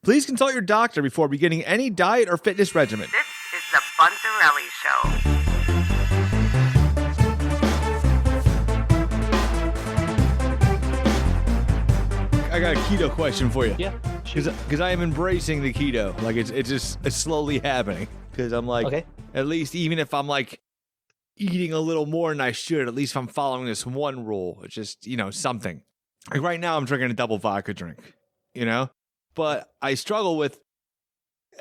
Please consult your doctor before beginning any diet or fitness regimen. This is the Buntarelli Show. I got a keto question for you. Yeah. Because I am embracing the keto. Like, it's slowly happening. Because I'm like, Okay. at least even if I'm like eating a little more than I should, at least if I'm following this one rule, it's just, something. Like right now I'm drinking a double vodka drink, but I struggle with,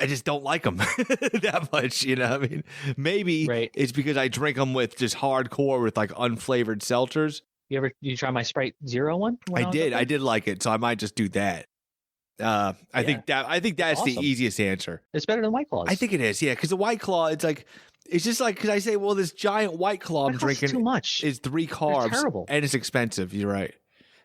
I just don't like them that much, I mean, maybe It's because I drink them with just hardcore with like unflavored seltzers. You try my Sprite Zero one? I did like it, so I might just do that. I think that's awesome. The easiest answer. It's better than White Claws. I think it is, yeah, because the White Claw, it's just like, because I say, well, this giant White Claw I'm drinking too much. Is 3 carbs. They're terrible. And it's expensive. You're right.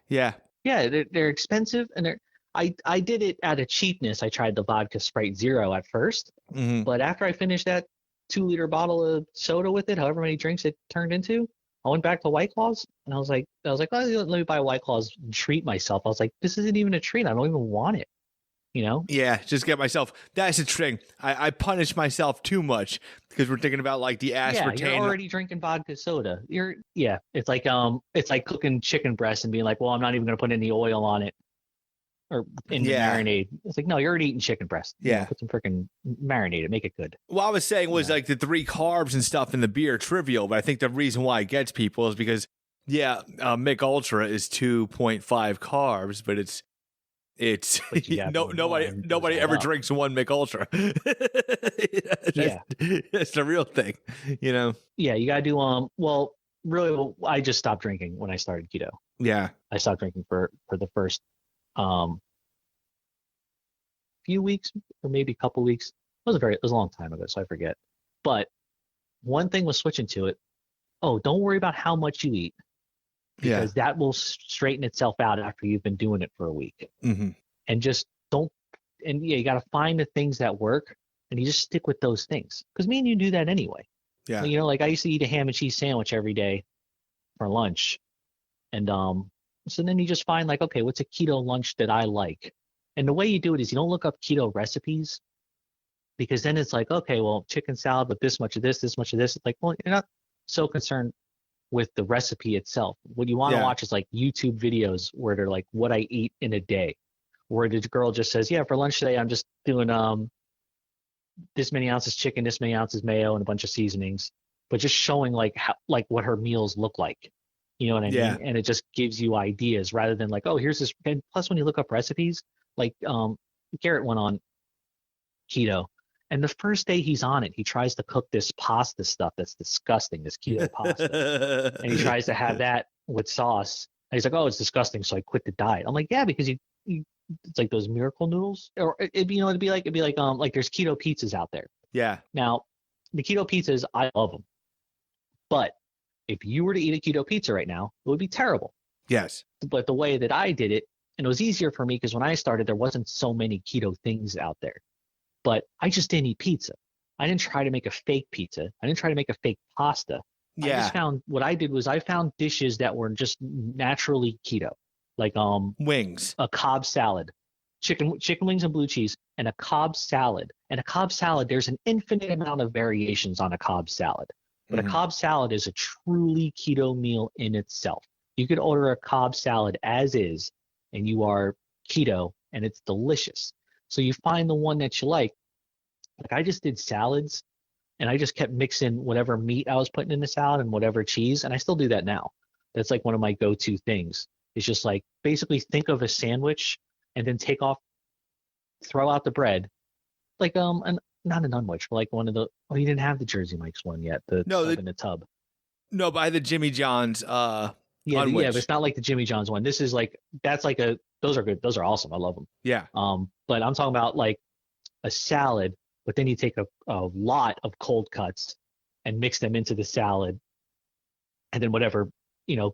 Yeah. Yeah, they're expensive, and I did it out of cheapness. I tried the vodka Sprite Zero at first, but after I finished that 2-liter bottle of soda with it, however many drinks it turned into, I went back to White Claws, and I was like, oh, let me buy White Claws and treat myself. I was like, this isn't even a treat. I don't even want it. Yeah, just get myself. That's the thing. I punish myself too much because we're thinking about like the aspartame. Yeah, you're already drinking vodka soda. It's like cooking chicken breast and being like, well, I'm not even going to put any oil on it or in the marinade. It's like, no, you're already eating chicken breast. Yeah, put some freaking marinade it, make it good. What I was saying was like the 3 carbs and stuff in the beer trivial, but I think the reason why it gets people is because Mick Ultra is 2.5 carbs, but it's nobody ever drinks one Mick Ultra. That's the real thing, Yeah, you gotta do well, really, I just stopped drinking when I started keto. Yeah, I stopped drinking for the first few weeks or maybe a couple weeks. It was a long time ago, so I forget. But one thing was switching to it. Oh, don't worry about how much you eat. Because that will straighten itself out after you've been doing it for a week. Mm-hmm. And just you got to find the things that work, and you just stick with those things. Because me and you do that anyway. Yeah. Like I used to eat a ham and cheese sandwich every day for lunch. And so then you just find like, okay, what's a keto lunch that I like? And the way you do it is you don't look up keto recipes, because then it's like, okay, well, chicken salad with this much of this much of this. It's like, well, you're not so concerned with the recipe itself. What you want to watch is like YouTube videos where they're like, what I eat in a day, where the girl just says, yeah, for lunch today I'm just doing this many ounces chicken, this many ounces mayo, and a bunch of seasonings, but just showing like how, like what her meals look like, you know what I mean? And it just gives you ideas rather than like, oh, here's this. And plus when you look up recipes, like Garrett went on keto, and the first day he's on it, he tries to cook this pasta stuff that's disgusting, this keto pasta. And he tries to have that with sauce. And he's like, oh, it's disgusting, so I quit the diet. I'm like, yeah, because you it's like those miracle noodles. Or it'd be like there's keto pizzas out there. Yeah. Now, the keto pizzas, I love them. But if you were to eat a keto pizza right now, it would be terrible. Yes. But the way that I did it, and it was easier for me because when I started, there wasn't so many keto things out there. But I just didn't eat pizza. I didn't try to make a fake pizza. I didn't try to make a fake pasta. Yeah. I just found what I did was I found dishes that were just naturally keto, like wings, a Cobb salad, chicken wings and blue cheese, and a Cobb salad. And a Cobb salad, there's an infinite amount of variations on a Cobb salad. But a Cobb salad is a truly keto meal in itself. You could order a Cobb salad as is, and you are keto, and it's delicious. So you find the one that you like. Like I just did salads, and I just kept mixing whatever meat I was putting in the salad and whatever cheese, and I still do that now. That's like one of my go-to things. It's just like basically think of a sandwich and then throw out the bread, like not an unwich, but like one of the. Oh, you didn't have the Jersey Mike's one yet. In the tub. No, but I had the Jimmy John's. Yeah, but it's not like the Jimmy John's one. This is like those are good. Those are awesome. I love them. Yeah. But I'm talking about like a salad, but then you take a lot of cold cuts and mix them into the salad, and then whatever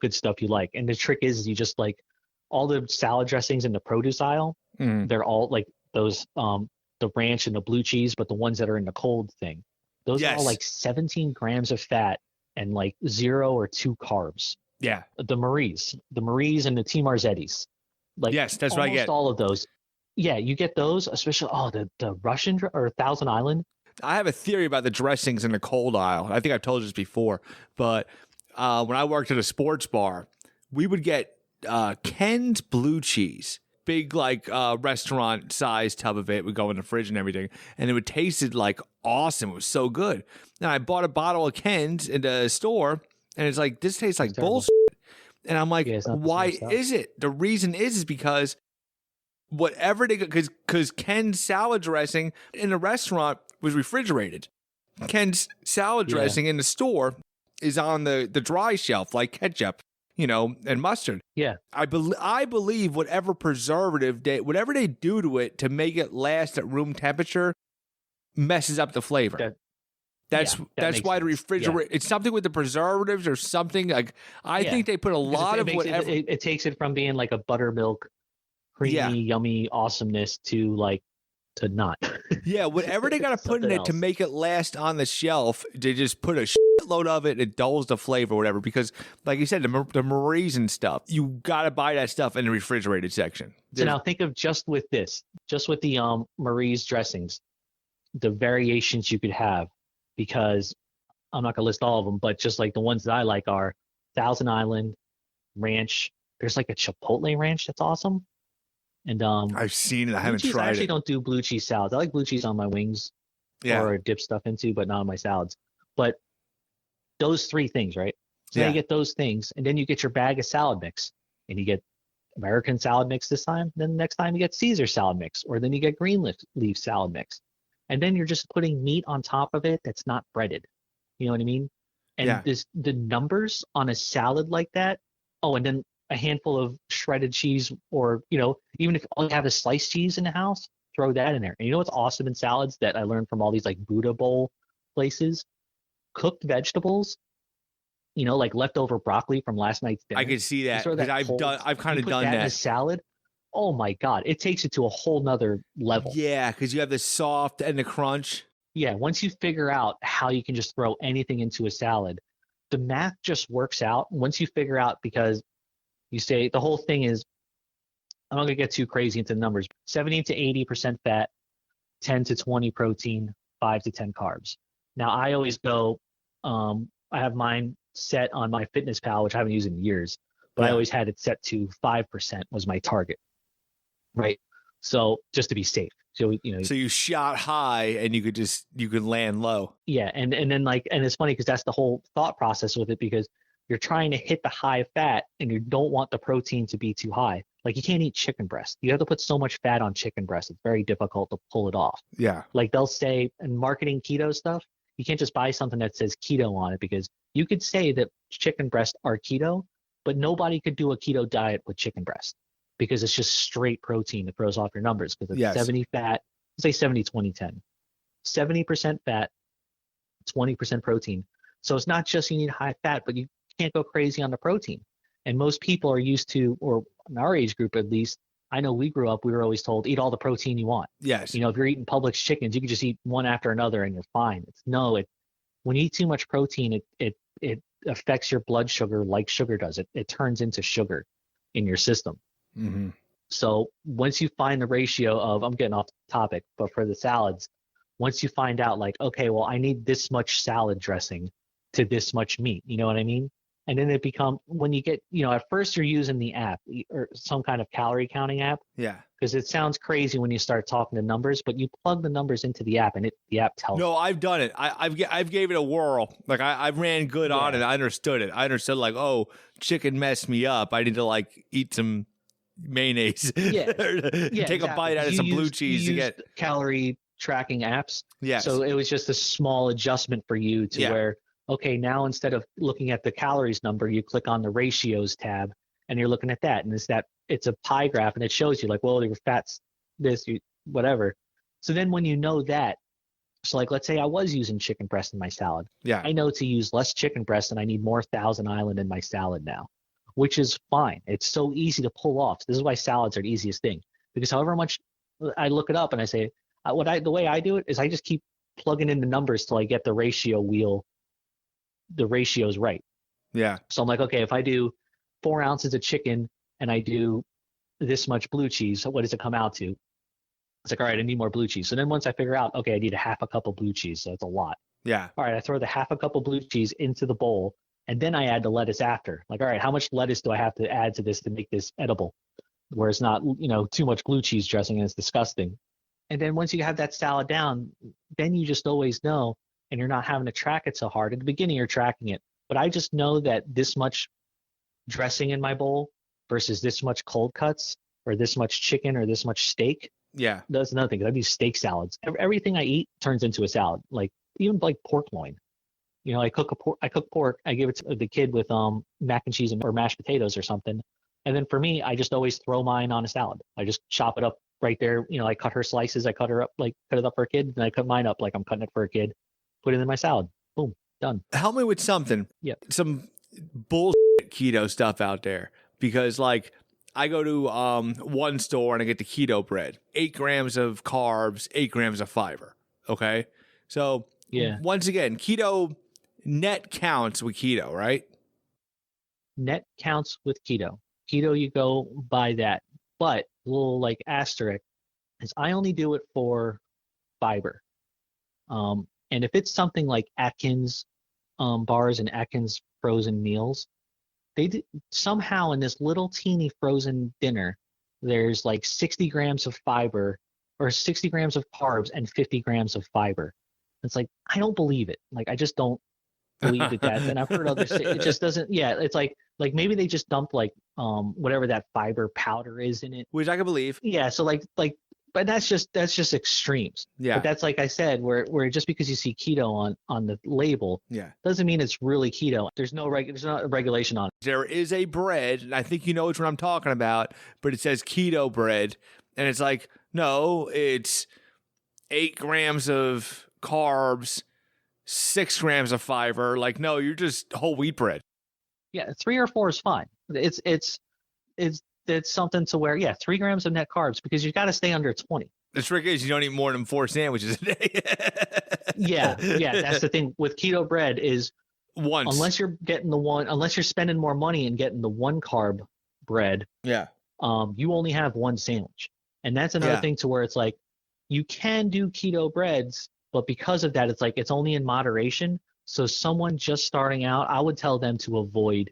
good stuff you like. And the trick is you just like all the salad dressings in the produce aisle. They're all like those the ranch and the blue cheese, but the ones that are in the cold thing, those are all like 17 grams of fat and like 0 or 2 carbs. Yeah. The Marie's and the T. Marzetti's. Like yes, that's what I get. All of those. Yeah, you get those, especially the Russian or Thousand Island. I have a theory about the dressings in the cold aisle. I think I've told you this before, but when I worked at a sports bar, we would get Ken's blue cheese, big like restaurant size tub of it would go in the fridge and everything, and it would tasted like awesome. It was so good. Now I bought a bottle of Ken's in the store, and it's like this tastes like terrible. bullshit. And I'm like, Yeah, it's not the why same stuff. is it? The reason is because whatever they because Ken's salad dressing in the restaurant was refrigerated. Ken's salad Yeah. dressing in the store is on the dry shelf like ketchup, and mustard. Yeah. I believe whatever preservative whatever they do to it to make it last at room temperature messes up the flavor. That's makes why the sense. refrigerator. It's something with the preservatives or something like. I think they put a lot of whatever. It takes it from being like a buttermilk, creamy, yummy awesomeness to not. Yeah, whatever they got to put in it to make it last on the shelf, they just put a shitload of it. It dulls the flavor, or whatever. Because, like you said, the Marie's and stuff, you got to buy that stuff in the refrigerated section. So now think of just with the Marie's dressings, the variations you could have. Because I'm not gonna list all of them, but just like the ones that I like are Thousand Island, ranch. There's like a Chipotle ranch that's awesome. And I've seen it. I haven't tried I actually it. don't do blue cheese salads. I like blue cheese on my wings or dip stuff into, but not on my salads. But those three things, right? So now you get those things, and then you get your bag of salad mix, and you get American salad mix this time. Then the next time you get Caesar salad mix, or then you get green leaf salad mix. And then you're just putting meat on top of it that's not breaded. You know what I mean? And the numbers on a salad like that. Oh, and then a handful of shredded cheese, or even if all you have is sliced cheese in the house, throw that in there. And you know what's awesome in salads that I learned from all these like Buddha bowl places? Cooked vegetables. Like leftover broccoli from last night's dinner. I can see that because I've kind of done that. In a salad. Oh my God, it takes it to a whole nother level. Yeah, because you have the soft and the crunch. Yeah, once you figure out how you can just throw anything into a salad, the math just works out. Once you figure out, because you say the whole thing is, I'm not going to get too crazy into the numbers, 70 to 80% fat, 10 to 20 protein, 5 to 10 carbs. Now, I always go, I have mine set on my Fitness Pal, which I haven't used in years, but I always had it set to 5% was my target. Right. So just to be safe. So, so you shot high and you could land low. Yeah. And then and it's funny because that's the whole thought process with it, because you're trying to hit the high fat and you don't want the protein to be too high. Like you can't eat chicken breast. You have to put so much fat on chicken breast. It's very difficult to pull it off. Yeah. Like they'll say in marketing keto stuff, you can't just buy something that says keto on it, because you could say that chicken breast are keto, but nobody could do a keto diet with chicken breast. Because it's just straight protein that throws off your numbers, because it's 70 fat, say 70, 20, 10. 70% fat, 20% protein. So it's not just you need high fat, but you can't go crazy on the protein. And most people are used to, or in our age group at least, I know we grew up, we were always told, eat all the protein you want. Yes. If you're eating Publix chickens, you can just eat one after another and you're fine. When you eat too much protein, it affects your blood sugar like sugar does. It turns into sugar in your system. Mm-hmm. So once you find the ratio of, I'm getting off topic, but for the salads, once you find out like, okay, well, I need this much salad dressing to this much meat, you know what I mean? And then it becomes, when you get, at first you're using the app or some kind of calorie counting app. Yeah. Because it sounds crazy when you start talking to numbers, but you plug the numbers into the app and the app tells you. No, I've done it. I've gave it a whirl. Like I ran good on it. I understood it. I understood like, oh, chicken messed me up. I need to like eat some mayonnaise. Yeah. Take a bite out of some blue cheese to get calorie tracking apps. Yes. So it was just a small adjustment for you to where, okay, now instead of looking at the calories number, you click on the ratios tab and you're looking at that. And it's a pie graph and it shows you like, well, your fat's this, whatever. So then when you know that, so like, let's say I was using chicken breast in my salad. Yeah. I know to use less chicken breast and I need more Thousand Island in my salad now, which is fine. It's so easy to pull off. This is why salads are the easiest thing, because however much I look it up and I say, the way I do it is I just keep plugging in the numbers till I get the ratios right. Yeah. So I'm like, okay, if I do 4 ounces of chicken and I do this much blue cheese, what does it come out to? It's like, all right, I need more blue cheese. So then once I figure out, okay, I need a half a cup of blue cheese. So that's a lot. Yeah. All right, I throw the half a cup of blue cheese into the bowl, and then I add the lettuce after. Like, all right, how much lettuce do I have to add to this to make this edible, where it's not, too much blue cheese dressing and it's disgusting. And then once you have that salad down, then you just always know, and you're not having to track it so hard. At the beginning, you're tracking it, but I just know that this much dressing in my bowl versus this much cold cuts or this much chicken or this much steak. Yeah. That's another thing, 'cause I do steak salads. Everything I eat turns into a salad, like even like pork loin. I cook pork, I give it to the kid with mac and cheese or mashed potatoes or something. And then for me, I just always throw mine on a salad. I just chop it up right there. I cut her slices. I cut it up for a kid, and I cut mine up like I'm cutting it for a kid. Put it in my salad. Boom, done. Help me with something. Yeah. Some bullshit keto stuff out there, because like I go to one store and I get the keto bread, 8 grams of carbs, 8 grams of fiber. Okay, so Yeah. Once again, keto net counts with keto, right? Net counts with keto. Keto, you go by that. But a little like asterisk is I only do it for fiber. And if it's something like Atkins bars and Atkins frozen meals, somehow in this little teeny frozen dinner, there's like 60 grams of fiber or 60 grams of carbs and 50 grams of fiber. It's like, I don't believe it. Like, I just don't believe that. And I've heard others say it just doesn't. Yeah, it's like maybe they just dumped like whatever that fiber powder is in it, which I can believe. Yeah, so but that's just extremes. Yeah, but that's like I said, where just because you see keto on the label, yeah, doesn't mean it's really keto. There's not a regulation on it. There is a bread, and I think you know which one I'm talking about, but it says keto bread, and it's like, no, it's 8 grams of carbs, 6 grams of fiber. Like, no, you're just whole wheat bread. Yeah, 3 or 4 is fine. It's something to where, 3 grams of net carbs, because you got to stay under 20. The trick is you don't eat more than 4 sandwiches a day. yeah, that's the thing with keto bread is once, unless you're spending more money and getting the 1 carb bread, you only have 1 sandwich. And that's another thing to where it's like, you can do keto breads, but because of that, it's like, it's only in moderation. So someone just starting out, I would tell them to avoid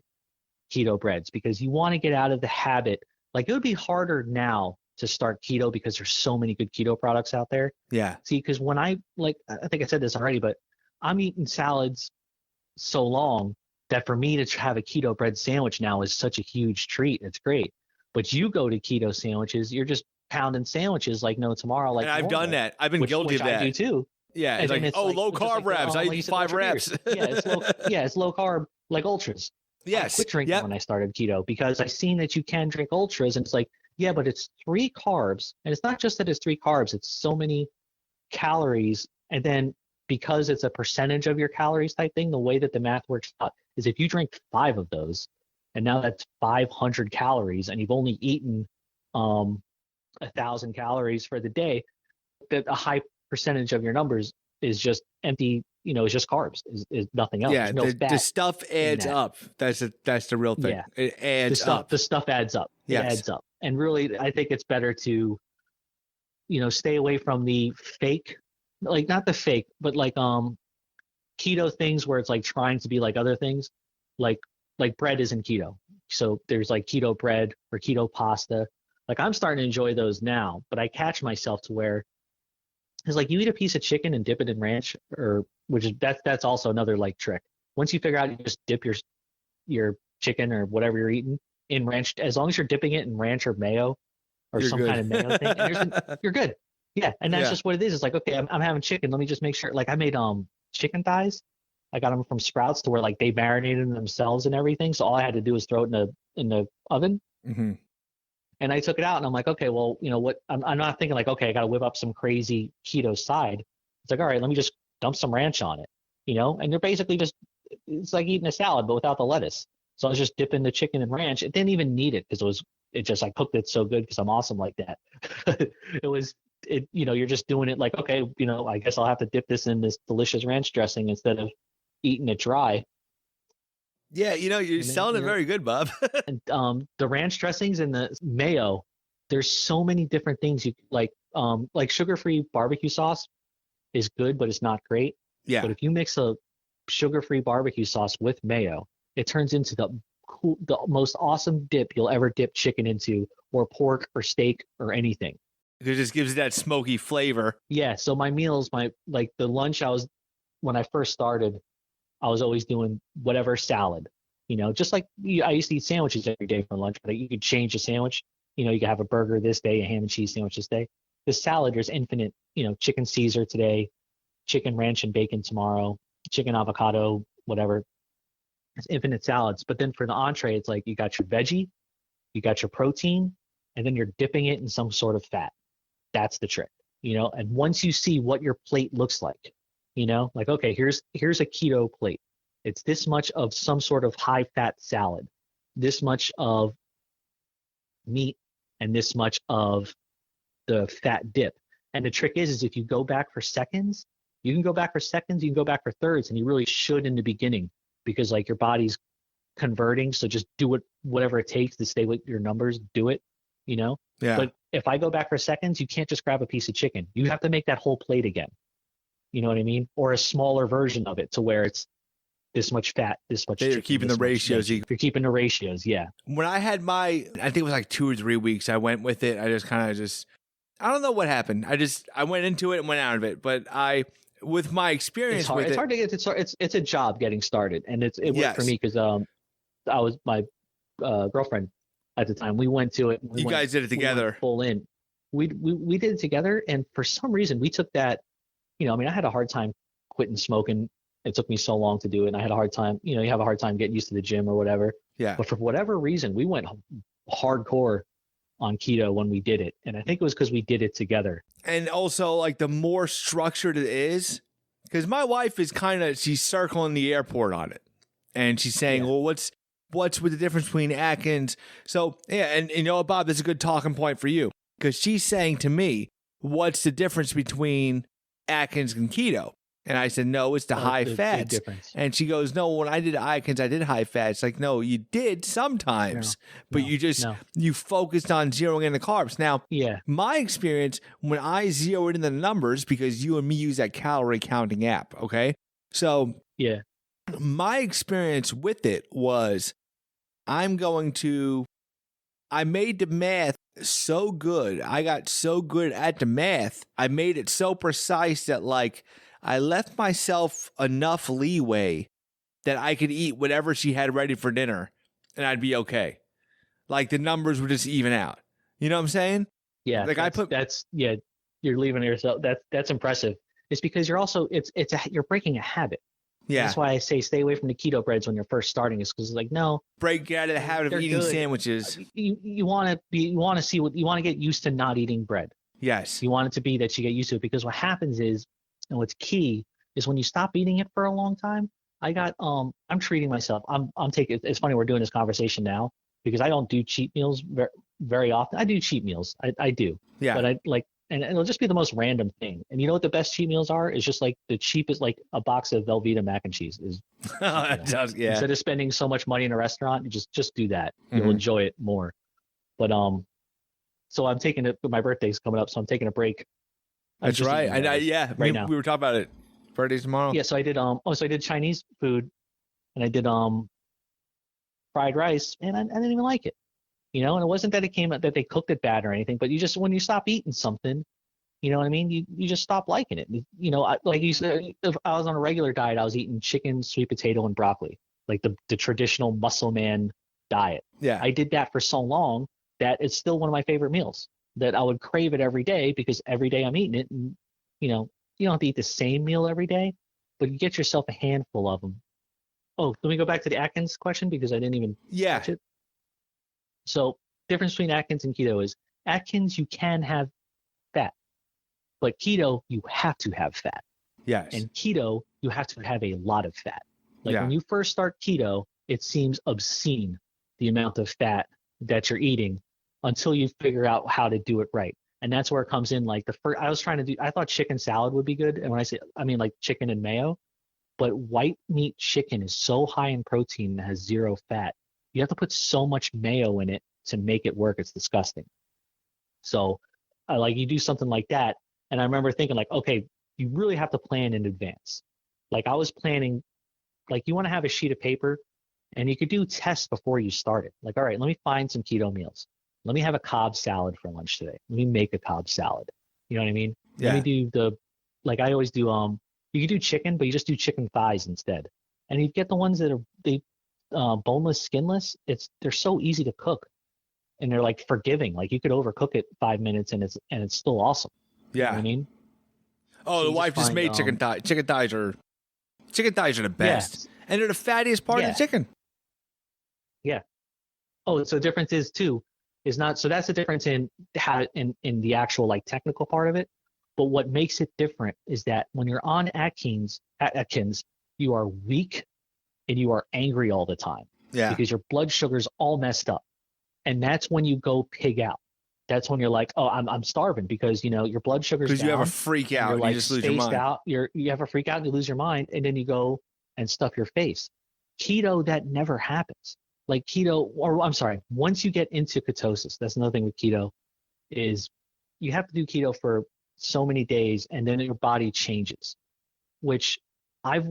keto breads, because you want to get out of the habit. Like, it would be harder now to start keto because there's so many good keto products out there. Yeah. See, because when I think I said this already, but I'm eating salads so long that for me to have a keto bread sandwich now is such a huge treat. It's great. But you go to keto sandwiches, you're just pounding sandwiches like no tomorrow. Like, and I've done that. I've been guilty of that. I do too. Yeah. It's like, low carb reps. I eat 5 reps. It's low carb, like ultras. Yes. I quit drinking when I started keto because I seen that you can drink ultras, and it's like, yeah, but it's 3 carbs, and it's not just that it's 3 carbs, it's so many calories. And then because it's a percentage of your calories type thing, the way that the math works out is if you drink 5 of those, and now that's 500 calories, and you've only eaten 1,000 calories for the day, that a high percentage of your numbers is just empty, it's just carbs, is nothing else. Yeah, the stuff adds up. That's the real thing. Yeah. It adds up. The stuff adds up. Yes. It adds up. And really, I think it's better to, stay away from the fake, like not the fake, but like keto things where it's like trying to be like other things, like bread isn't keto. So there's like keto bread or keto pasta. Like, I'm starting to enjoy those now, but I catch myself to where it's like you eat a piece of chicken and dip it in ranch, that's also another like trick. Once you figure out, you just dip your chicken or whatever you're eating in ranch, as long as you're dipping it in ranch or mayo or you're some good. kind of mayo thing, you're good. Yeah, and that's just what it is. It's like, okay, I'm having chicken. Let me just make sure. Like, I made chicken thighs. I got them from Sprouts to where like they marinated them themselves and everything. So all I had to do was throw it in the oven. Mm-hmm. And I took it out and I'm like, okay, well, what? I'm not thinking like, okay, I got to whip up some crazy keto side. It's like, all right, let me just dump some ranch on it, and they're basically just, it's like eating a salad, but without the lettuce. So I was just dipping the chicken in ranch. It didn't even need it because I cooked it so good because I'm awesome like that. You're just doing it like, okay, I guess I'll have to dip this in this delicious ranch dressing instead of eating it dry. Yeah, you're selling it very good, Bob. And the ranch dressings and the mayo, there's so many different things you like. like sugar-free barbecue sauce is good, but it's not great. Yeah. But if you mix a sugar-free barbecue sauce with mayo, it turns into the most awesome dip you'll ever dip chicken into, or pork or steak or anything. It just gives it that smoky flavor. Yeah. So my meals, like the lunch, when I first started, I was always doing whatever salad, just like I used to eat sandwiches every day for lunch, but you could change the sandwich. You could have a burger this day, a ham and cheese sandwich this day. The salad, there's infinite, chicken Caesar today, chicken ranch and bacon tomorrow, chicken avocado, whatever. It's infinite salads. But then for the entree, it's like you got your veggie, you got your protein, and then you're dipping it in some sort of fat. That's the trick, and once you see what your plate looks like, like, okay, here's a keto plate. It's this much of some sort of high fat salad, this much of meat, and this much of the fat dip. And the trick is if you go back for seconds, you can go back for seconds, you can go back for thirds, and you really should in the beginning, because like your body's converting. So just do it, whatever it takes to stay with your numbers, do it, Yeah. But if I go back for seconds, you can't just grab a piece of chicken. You have to make that whole plate again. You know what I mean? Or a smaller version of it to where it's this much fat, this much chicken. You're keeping the ratios. You're keeping the ratios, yeah. When I had I think it was like 2 or 3 weeks, I went with it. I just kind of I don't know what happened. I went into it and went out of it. But with my experience it's hard. with it's hard to get. It's a job getting started, and it worked for me because I was my girlfriend at the time. We went to it. You guys did it together. Full in. We did it together, and for some reason we took that. I had a hard time quitting smoking. It took me so long to do it, and I had a hard time. You have a hard time getting used to the gym or whatever. Yeah. But for whatever reason, we went hardcore on keto when we did it, and I think it was because we did it together. And also, like, the more structured it is, because my wife is she's circling the airport on it, and she's saying, well, what's with the difference between Atkins? So yeah, and Bob, that's a good talking point for you, because she's saying to me, what's the difference between Atkins and keto? And I said, no, it's the high fats. And she goes, no, when I did Atkins, I did high fats. Like, no, you did sometimes, but you focused on zeroing in the carbs. Now, my experience when I zeroed in the numbers, because you and me use that calorie counting app, okay? So my experience with it was I made the math so good. I got so good at the math. I made it so precise that, like, I left myself enough leeway that I could eat whatever she had ready for dinner and I'd be okay. Like, the numbers would just even out. You know what I'm saying? Yeah. Like, you're leaving yourself. That's impressive. It's because you're also, you're breaking a habit. Yeah. That's why I say stay away from the keto breads when you're first starting, is because it's like, no. Get out of the habit of eating sandwiches. You want to get used to not eating bread. Yes. You want it to be that you get used to it, because what happens is, and what's key is when you stop eating it for a long time. I'm treating myself. I'm taking. It's funny we're doing this conversation now, because I don't do cheat meals very, very often. I do cheat meals. I do. Yeah. But I like, and it'll just be the most random thing. And you know what the best cheat meals are? It's just like the cheapest, like a box of Velveeta mac and cheese is. Instead of spending so much money in a restaurant, you just do that. You'll enjoy it more. But so I'm taking it. My birthday's coming up, so I'm taking a break. That's right. Right now we were talking about it. Birthday's tomorrow. Yeah. So I did. I did Chinese food, and I did fried rice, and I didn't even like it. And it wasn't that that they cooked it bad or anything, but when you stop eating something, you know what I mean? You just stop liking it. Like you said, if I was on a regular diet, I was eating chicken, sweet potato, and broccoli, like the traditional muscle man diet. Yeah. I did that for so long that it's still one of my favorite meals, that I would crave it every day, because every day I'm eating it. And, you don't have to eat the same meal every day, but you get yourself a handful of them. Oh, let me go back to the Atkins question, because I didn't even touch it. So difference between Atkins and keto is Atkins, you can have fat, but keto, you have to have fat. Yes. And keto, you have to have a lot of fat. Like when you first start keto, it seems obscene, the amount of fat that you're eating, until you figure out how to do it right. And that's where it comes in. Like I thought chicken salad would be good. And when I mean like chicken and mayo, but white meat chicken is so high in protein and has zero fat. You have to put so much mayo in it to make it work. It's disgusting. So like you do something like that. And I remember thinking like, okay, you really have to plan in advance. Like I was planning, like you want to have a sheet of paper and you could do tests before you start it. Like, all right, let me find some keto meals. Let me have a Cobb salad for lunch today. Let me make a Cobb salad. You know what I mean? Let me do like I always do, you can do chicken, but you just do chicken thighs instead. And you get the ones that are boneless, skinless. They're so easy to cook and they're like forgiving. Like you could overcook it 5 minutes and it's still awesome. You know what I mean? Oh, So the you wife just find, made chicken thighs. Chicken thighs are the best. Yeah. And they're the fattiest part of the chicken. Yeah. Oh, so the difference is too, is not, so that's the difference in how, in the actual like technical part of it. But what makes it different is that when you're on Atkins, you are weak and you are angry all the time. Yeah. Because your blood sugar's all messed up. And that's when you go pig out. That's when you're like, oh, I'm starving because, you know, your blood sugar's down. Because you have a freak out. You're like you just lose your mind. out. You have a freak out and you lose your mind. And then you go and stuff your face. Keto, that never happens. Like keto, or I'm sorry, once you get into ketosis, that's another thing with keto, is you have to do keto for so many days and then your body changes, which I've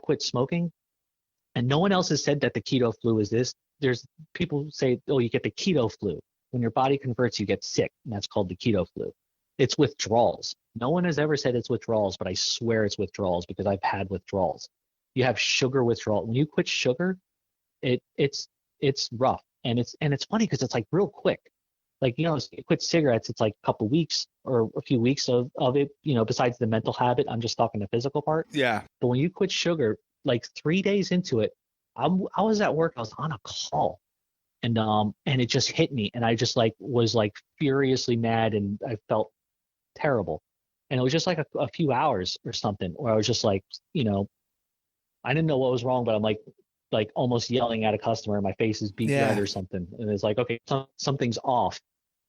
quit smoking and no one else has said that the keto flu is this. There's people say, oh, you get the keto flu. When your body converts, you get sick, and that's called the keto flu. It's withdrawals. No one has ever said it's withdrawals, but I swear it's withdrawals because I've had withdrawals. You have sugar withdrawal. When you quit sugar, it's rough, and it's funny because it's like real quick. Like, you know, you quit cigarettes, it's like a couple weeks or a few weeks of it. You know, besides the mental habit, I'm just talking the physical part. Yeah. But when you quit sugar, like 3 days into it, I was at work. I was on a call. And it just hit me, and I just like was like furiously mad, and I felt terrible. And it was just like a few hours or something where I was just like, you know, I didn't know what was wrong, but I'm like almost yelling at a customer, and my face is beat red or something. And it's like, okay, something's off.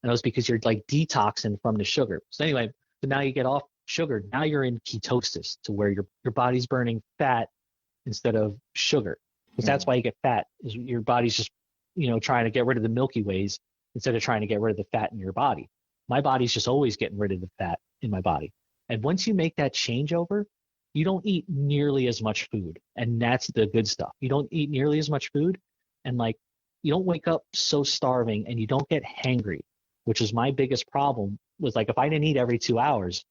And it was because you're like detoxing from the sugar. So anyway, so now you get off sugar. Now you're in ketosis to where your body's burning fat instead of sugar. Because that's why you get fat, is your body's just, you know, trying to get rid of the Milky Ways instead of trying to get rid of the fat in your body. My body's just always getting rid of the fat in my body. And once you make that changeover, you don't eat nearly as much food. And that's the good stuff. You don't eat nearly as much food. And like, you don't wake up so starving and you don't get hangry, which is my biggest problem. Was like, if I didn't eat every 2 hours,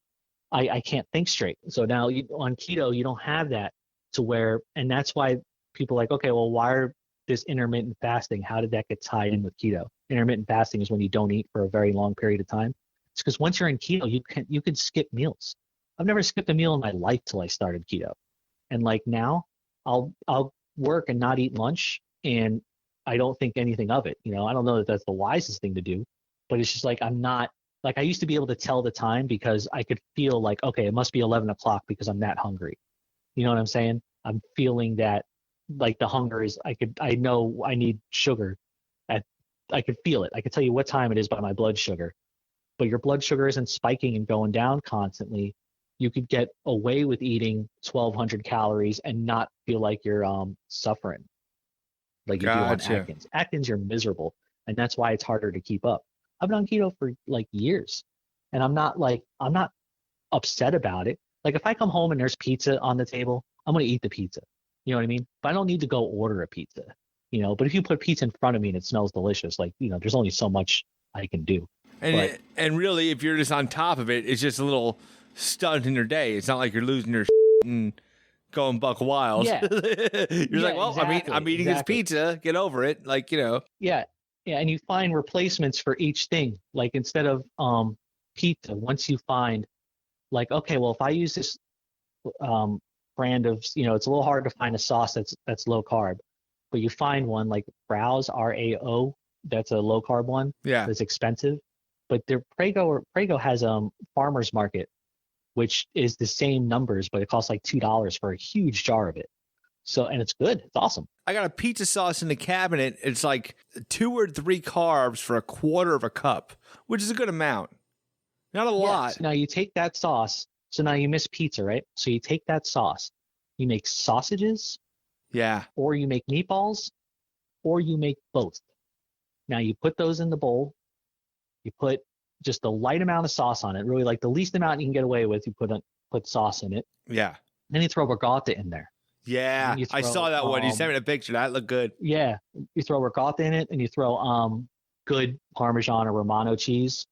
I can't think straight. So now on keto, you don't have that to where, and that's why people are like, okay, well, why are this intermittent fasting, how did that get tied in with keto? Intermittent fasting is when you don't eat for a very long period of time. It's because once you're in keto, you can skip meals. I've never skipped a meal in my life till I started keto. And like now, I'll work and not eat lunch, and I don't think anything of it. You know, I don't know that that's the wisest thing to do, but it's just like I'm not, like I used to be able to tell the time because I could feel like, okay, it must be 11 o'clock because I'm that hungry. You know what I'm saying? I'm feeling that, like the hunger is, I know I need sugar. I could feel it. I could tell you what time it is by my blood sugar. But your blood sugar isn't spiking and going down constantly. You could get away with eating 1,200 calories and not feel like you're suffering like you do on Atkins. Atkins, you're miserable, and that's why it's harder to keep up. I've been on keto for like years, and I'm not upset about it. Like if I come home and there's pizza on the table, I'm gonna eat the pizza. You know what I mean? But I don't need to go order a pizza, you know. But if you put pizza in front of me and it smells delicious, like, you know, there's only so much I can do. And really, if you're just on top of it, it's just a little stunt in your day. It's not like you're losing your and going buck wild. Yeah. You're like, well, exactly, I'm eating this pizza. Get over it. Like, you know. Yeah. Yeah. And you find replacements for each thing. Like instead of pizza, once you find like, okay, well, if I use this brand of, you know, it's a little hard to find a sauce that's low carb, but you find one like Browse, RAO, that's a low carb one. Yeah. That's expensive. But their Prego has farmer's market, which is the same numbers, but it costs like $2 for a huge jar of it. So, and it's good. It's awesome. I got a pizza sauce in the cabinet. It's like 2 or 3 carbs for a quarter of a cup, which is a good amount. Not a lot. So now you take that sauce. So now you miss pizza, right? So you take that sauce, you make sausages. Yeah. Or you make meatballs, or you make both. Now you put those in the bowl. You put just the light amount of sauce on it, really like the least amount you can get away with. You put sauce in it. Yeah. Then you throw regatta in there. Yeah. You I throw, saw that one. You sent me a picture. That looked good. Yeah, you throw regatta in it, and you throw good Parmesan or Romano cheese.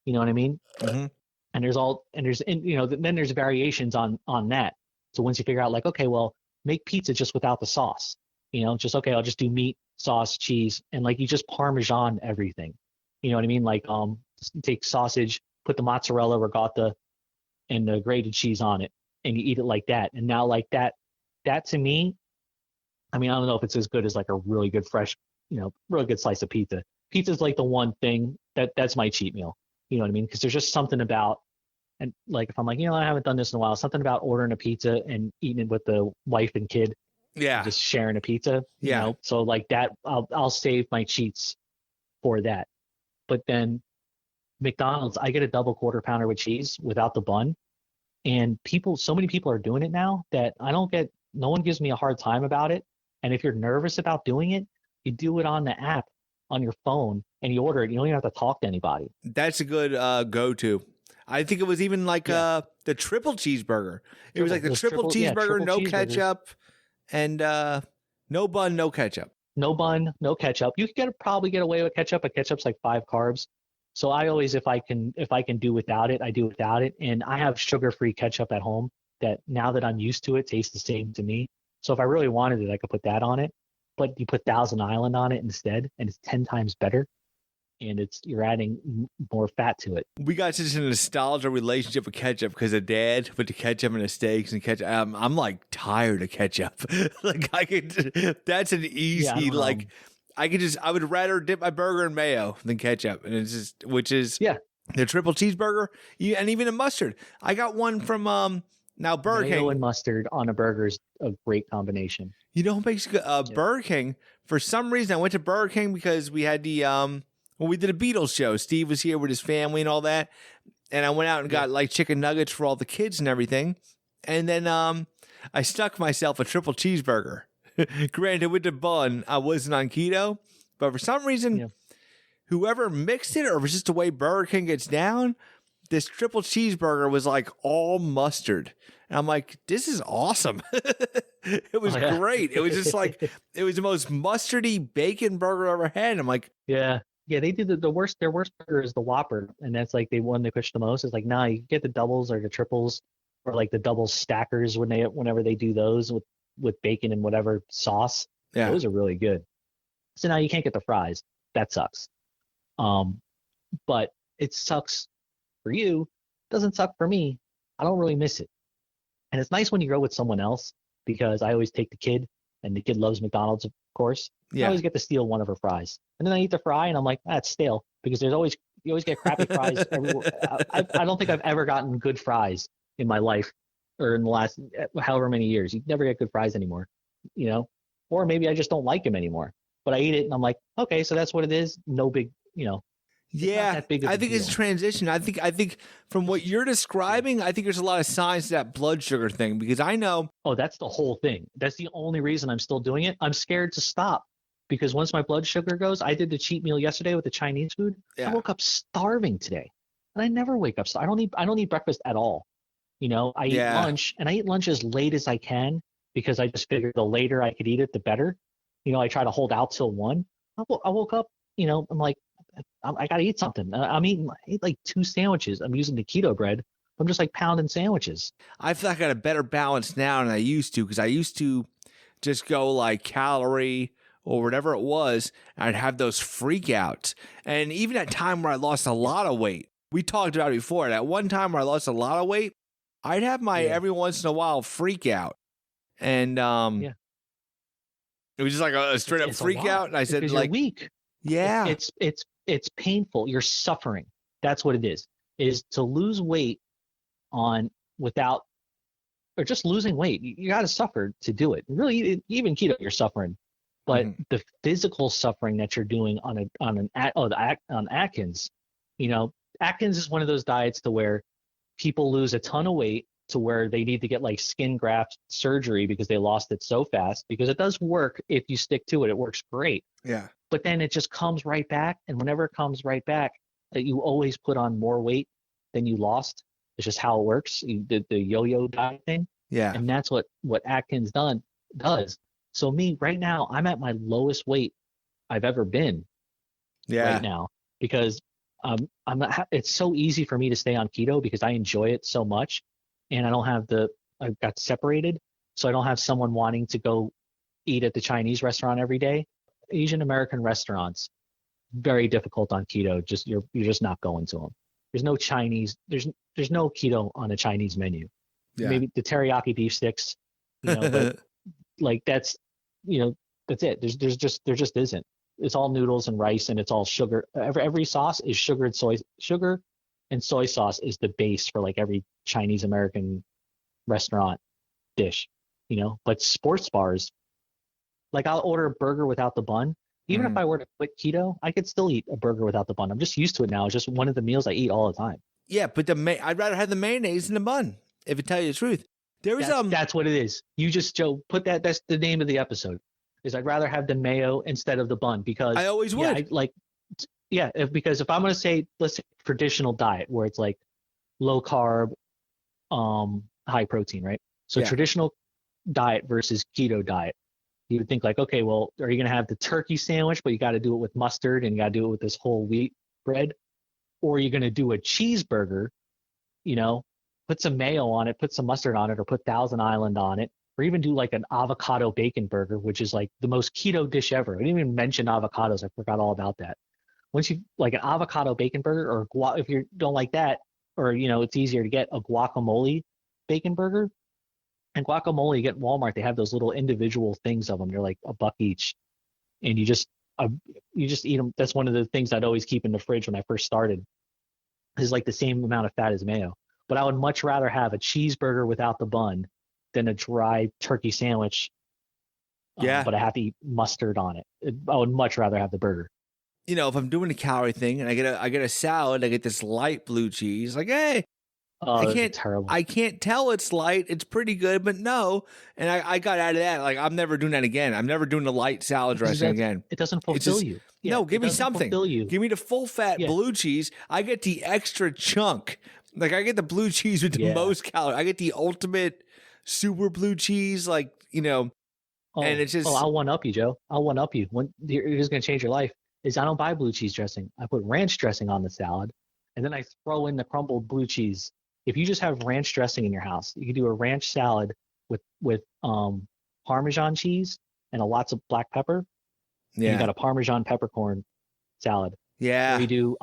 You know what I mean? Mm-hmm. And then there's variations on that. So once you figure out like, okay, well, make pizza just without the sauce. Just okay, I'll just do meat, sauce, cheese, and like you just Parmesan everything. You know what I mean? Like take sausage, put the mozzarella, regatta, and the grated cheese on it, and you eat it like that. And now like that to me, I mean, I don't know if it's as good as like a really good fresh, really good slice of pizza. Pizza's like the one thing that's my cheat meal. You know what I mean? Because there's just something about, and like if I'm like, I haven't done this in a while, something about ordering a pizza and eating it with the wife and kid. Yeah. Just sharing a pizza. Yeah. So like that, I'll save my cheats for that. But then McDonald's, I get a double quarter pounder with cheese without the bun. And so many people are doing it now that no one gives me a hard time about it. And if you're nervous about doing it, you do it on the app on your phone and you order it. You don't even have to talk to anybody. That's a good go-to. I think it was even like the triple cheeseburger. It was like the triple cheeseburger, no ketchup, and no bun, no ketchup. No bun, no ketchup. You can probably get away with ketchup, but ketchup's like 5 carbs. So I always, if I can do without it, I do without it. And I have sugar-free ketchup at home that now that I'm used to it, tastes the same to me. So if I really wanted it, I could put that on it. But you put Thousand Island on it instead, and it's 10 times better. And you're adding more fat to it. We got such a nostalgia relationship with ketchup because of Dad put the ketchup in the steaks and ketchup. I'm like tired of ketchup. Like that's an easy I would rather dip my burger in mayo than ketchup, and it's just the triple cheeseburger and even a mustard. I got one from now Burger King. Mayo and mustard on a burger is a great combination. You know what makes Burger King? For some reason, I went to Burger King because we had the we did a Beatles show. Steve was here with his family and all that. And I went out and got like chicken nuggets for all the kids and everything. And then I stuck myself a triple cheeseburger. Granted, with the bun, I wasn't on keto. But for some reason, whoever mixed it, or it was just the way Burger King gets down, this triple cheeseburger was like all mustard. And I'm like, this is awesome. It was great. It was just like, it was the most mustardy bacon burger I ever had. And I'm like, yeah, they do their worst burger is the Whopper, and that's like the one they push the most. It's like, nah, you get the doubles or the triples or like the double stackers whenever they do those with bacon and whatever sauce. Yeah, those are really good. So now you can't get the fries. That sucks. But it sucks for you. It doesn't suck for me. I don't really miss it. And it's nice when you go with someone else because I always take the kid, and the kid loves McDonald's, of course. I always get to steal one of her fries. And then I eat the fry, and I'm like, it's stale because you always get crappy fries everywhere. I don't think I've ever gotten good fries in my life or in the last however many years. You never get good fries anymore, or maybe I just don't like them anymore. But I eat it, and I'm like, okay, so that's what it is. No big, Yeah, I think it's a transition. I think from what you're describing, I think there's a lot of signs to that blood sugar thing because I know. Oh, that's the whole thing. That's the only reason I'm still doing it. I'm scared to stop because once my blood sugar goes, I did the cheat meal yesterday with the Chinese food. I woke up starving today, and I never wake up. I don't eat breakfast at all. I eat lunch, and I eat lunch as late as I can because I just figured the later I could eat it, the better. I try to hold out till 1. I woke up. I'm like, I got to eat something. I ate like 2 sandwiches. I'm using the keto bread. I'm just like pounding sandwiches. I feel like I got a better balance now than I used to because I used to just go like calorie or whatever it was. And I'd have those freakouts. And even at time where I lost a lot of weight, we talked about it before. At one time where I lost a lot of weight, I'd have my every once in a while freak out. And it was just like a straight up freak out. And I said, like, you're weak. Yeah. It's painful. You're suffering. That's what it is to lose weight without, or just losing weight. You got to suffer to do it. Really, even keto, you're suffering. But the physical suffering that you're doing on Atkins, Atkins is one of those diets to where people lose a ton of weight to where they need to get like skin graft surgery because they lost it so fast, because it does work if you stick to it. It works great. Yeah. But then it just comes right back. And whenever it comes right back, that you always put on more weight than you lost. It's just how it works. You did the yo-yo diet thing, Yeah. and that's what Atkins does. So me right now, I'm at my lowest weight I've ever been Yeah. right now because I'm not. It's so easy for me to stay on keto because I enjoy it so much, and I got separated, so I don't have someone wanting to go eat at the Chinese restaurant every day. Asian American restaurants, very difficult on keto. Just you're just not going to them. There's no Chinese. There's no keto on a Chinese menu. Yeah. Maybe the teriyaki beef sticks, but like that's that's it. There just isn't. It's all noodles and rice, and it's all sugar. Every sauce is sugar and soy sauce is the base for like every Chinese American restaurant dish. But sports bars, like I'll order a burger without the bun. Even if I were to quit keto, I could still eat a burger without the bun. I'm just used to it now. It's just one of the meals I eat all the time. Yeah, but I'd rather have the mayonnaise in the bun. If I tell you the truth, That's what it is. You just, Joe, put that. That's the name of the episode. Is I'd rather have the mayo instead of the bun because I always would. Because if I'm gonna say, let's say traditional diet where it's like low carb, high protein, right? So traditional diet versus keto diet. You would think like, okay, well, are you going to have the turkey sandwich, but you got to do it with mustard and you got to do it with this whole wheat bread? Or are you going to do a cheeseburger, put some mayo on it, put some mustard on it, or put Thousand Island on it, or even do like an avocado bacon burger, which is like the most keto dish ever. I didn't even mention avocados. I forgot all about that. Once you like an avocado bacon burger, or if you don't like that, or, it's easier to get a guacamole bacon burger. And guacamole, you get Walmart, they have those little individual things of them. They're like $1 each, and you just eat them. That's one of the things I'd always keep in the fridge when I first started. Is like the same amount of fat as mayo. But I would much rather have a cheeseburger without the bun than a dry turkey sandwich. But I have to eat mustard on it. I would much rather have the burger. If I'm doing a calorie thing and I get a salad, I get this light blue cheese. Like, hey. Terrible. I can't tell it's light. It's pretty good, but no. And I got out of that. Like, I'm never doing that again. I'm never doing the light salad dressing again. It doesn't fulfill you. No, give me something. Give me the full fat blue cheese. I get the extra chunk. Like, I get the blue cheese with the most calories. I get the ultimate super blue cheese. Like, and it's just. I'll one up you, Joe. I'll one up you. Here's going to change your life. Is I don't buy blue cheese dressing. I put ranch dressing on the salad, and then I throw in the crumbled blue cheese. If you just have ranch dressing in your house, you can do a ranch salad with Parmesan cheese and lots of black pepper. Yeah. You got a Parmesan peppercorn salad. Yeah. Or you do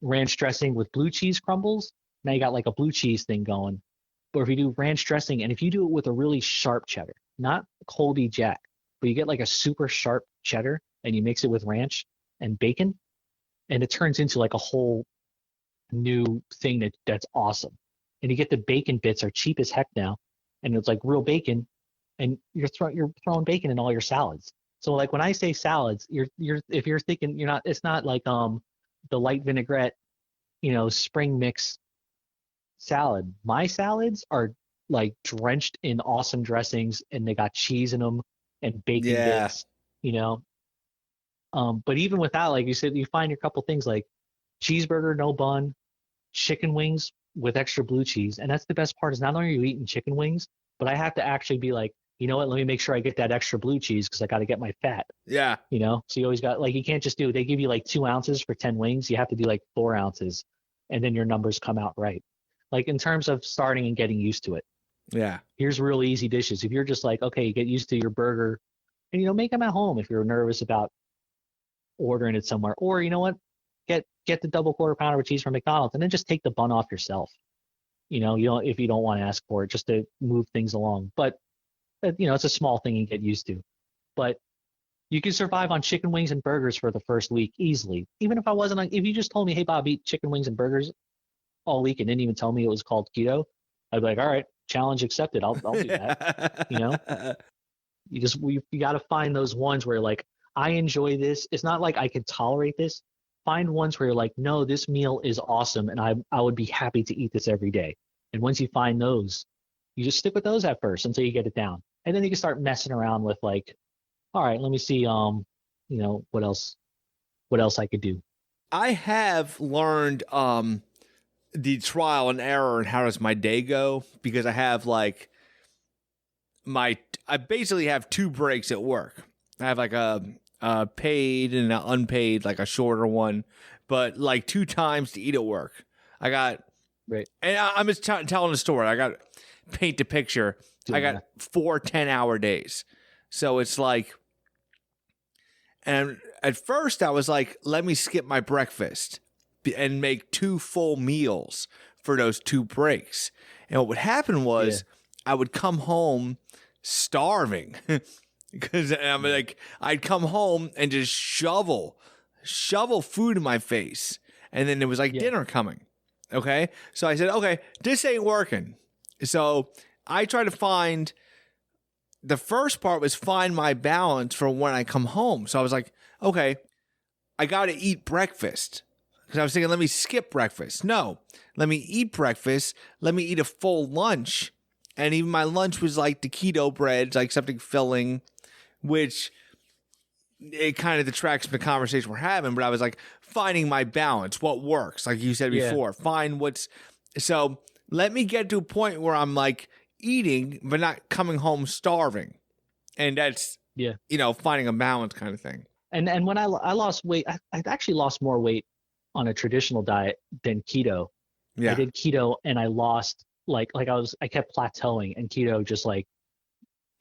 ranch dressing with blue cheese crumbles. Now you got like a blue cheese thing going. Or if you do ranch dressing, and if you do it with a really sharp cheddar, not Colby Jack, but you get like a super sharp cheddar and you mix it with ranch and bacon, and it turns into like a whole new thing that's awesome. And you get the bacon bits are cheap as heck now, and it's like real bacon, and you're throwing bacon in all your salads. So like when I say salads, if you're thinking it's not like the light vinaigrette, spring mix salad. My salads are like drenched in awesome dressings, and they got cheese in them and bacon bits, But even without, like you said, you find your couple things like cheeseburger, no bun, chicken wings with extra blue cheese. And that's the best part is not only are you eating chicken wings, but I have to actually be like, you know what, let me make sure I get that extra blue cheese because I got to get my fat. Yeah. So you always got, like, you can't just they give you like 2 ounces for 10 wings. You have to do like 4 ounces, and then your numbers come out right. Like in terms of starting and getting used to it. Yeah. Here's really easy dishes. If you're just like, okay, you get used to your burger and, make them at home if you're nervous about ordering it somewhere. Or, you know what, get the double quarter pounder with cheese from McDonald's, and then just take the bun off yourself. If you don't want to ask for it, just to move things along. But it's a small thing you get used to. But you can survive on chicken wings and burgers for the first week easily. Even if if you just told me, hey Bob, eat chicken wings and burgers all week and didn't even tell me it was called keto, I'd be like, all right, challenge accepted. I'll do that. You got to find those ones where like, I enjoy this. It's not like I can tolerate this. Find ones where you're like, no, this meal is awesome, and I would be happy to eat this every day. And once you find those, you just stick with those at first until you get it down. And then you can start messing around with like, all right, let me see, what else I could do. I have learned the trial and error and how does my day go, because I have like I basically have 2 breaks at work. I have like a paid and an unpaid, like a shorter one, but like 2 times to eat at work. I got Right. and I'm just telling a story. I got paint the picture. I got 4 10-hour days. So it's like, and at first I was like, let me skip my breakfast and make 2 full meals for those 2 breaks. And what would happen was I would come home starving because I'm like, I'd come home and just shovel food in my face. And then it was like dinner coming. Okay. So I said, okay, this ain't working. So I try to find, the first part was find my balance for when I come home. So I was like, okay, I got to eat breakfast. Because I was thinking, let me skip breakfast. No, let me eat breakfast. Let me eat a full lunch. And even my lunch was like the keto breads, like something filling, which it kind of detracts from the conversation we're having. But I was like, finding my balance, what works, like you said before. Find what's, so let me get to a point where I'm like eating, but not coming home starving. And that's, finding a balance kind of thing. And when I lost weight, I actually lost more weight on a traditional diet than keto. I did keto and I lost I kept plateauing, and keto just like,